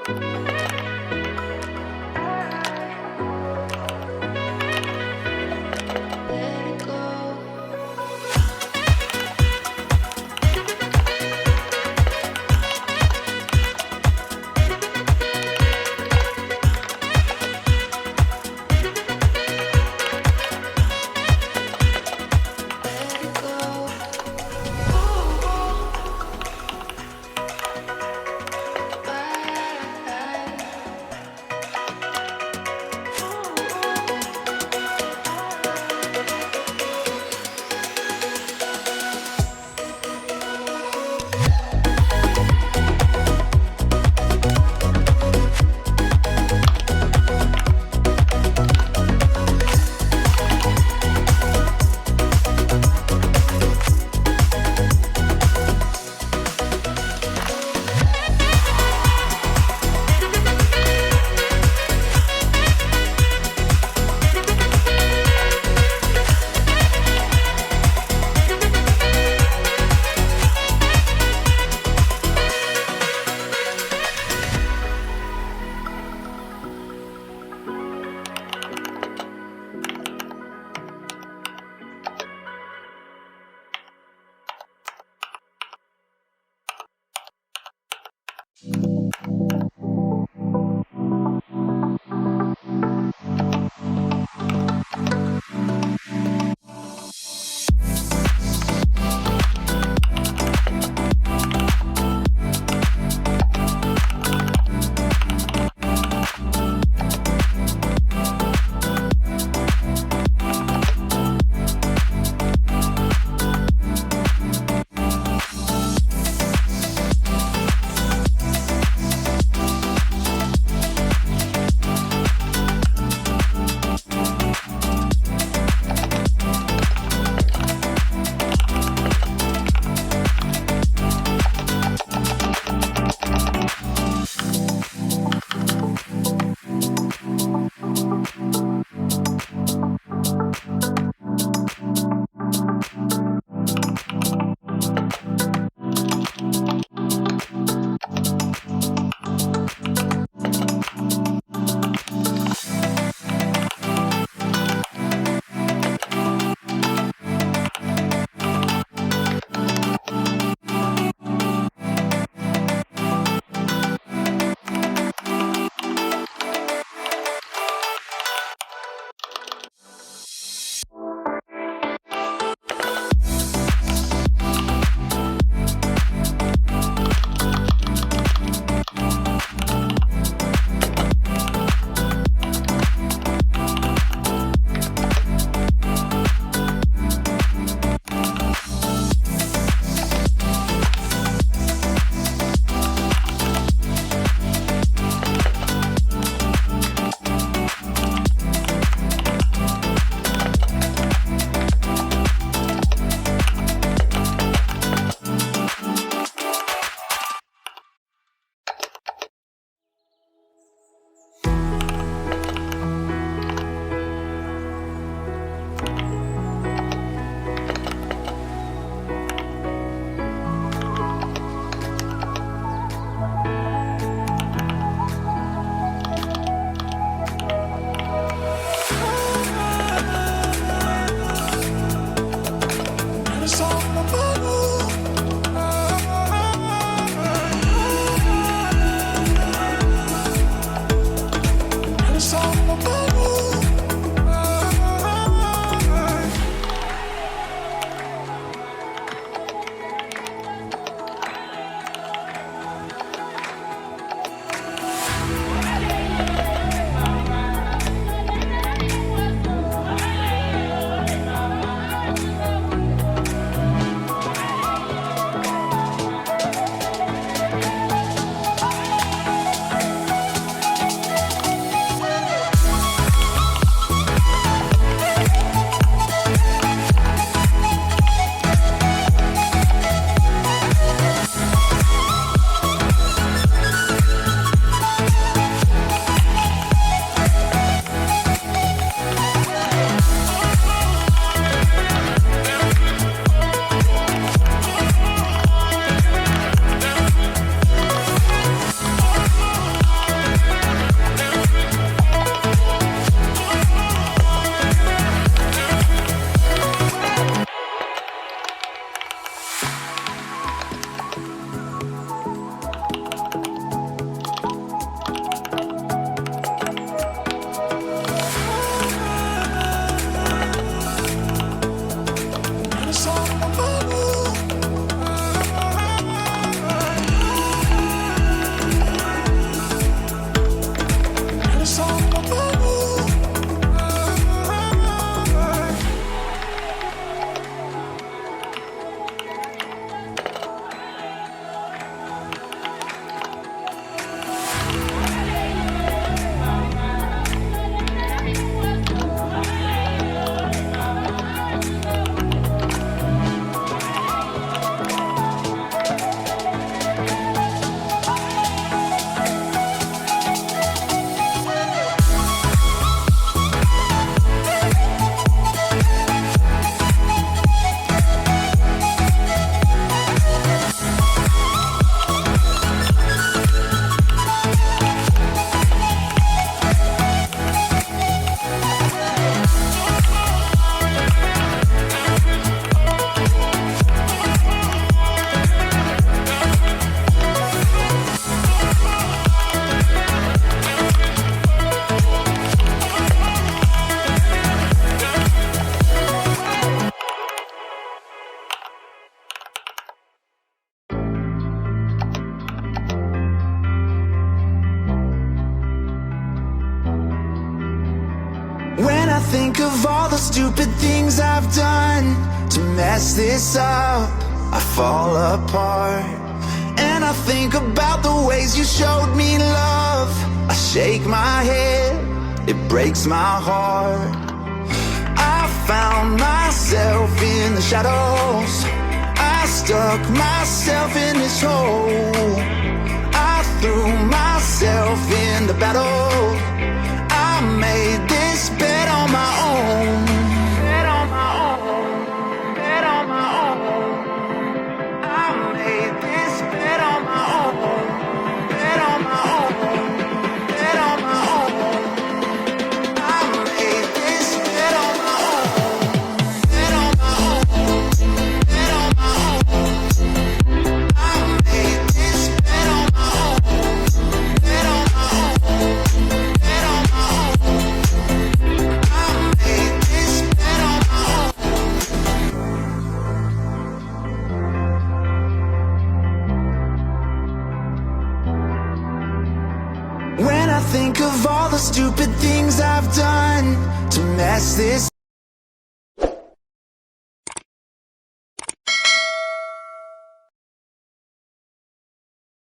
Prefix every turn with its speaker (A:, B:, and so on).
A: Bye. I think of all the stupid things I've done to mess this up, I fall apart. And I think about the ways you showed me love, I shake my head, it breaks my heart. I found myself in the shadows, I stuck myself in this hole, I threw myself in the battle, I made this bet on my own. Bet on my own, bet on my own. I made this bet on my own. Bet on my own, bet on my own. I made this bet on my own. Bet on my own, bet on my own. I made this bet on my own. Bet on my own, bet on my own. I made this bet on my own. When I think of all the stupid things I've done to mess this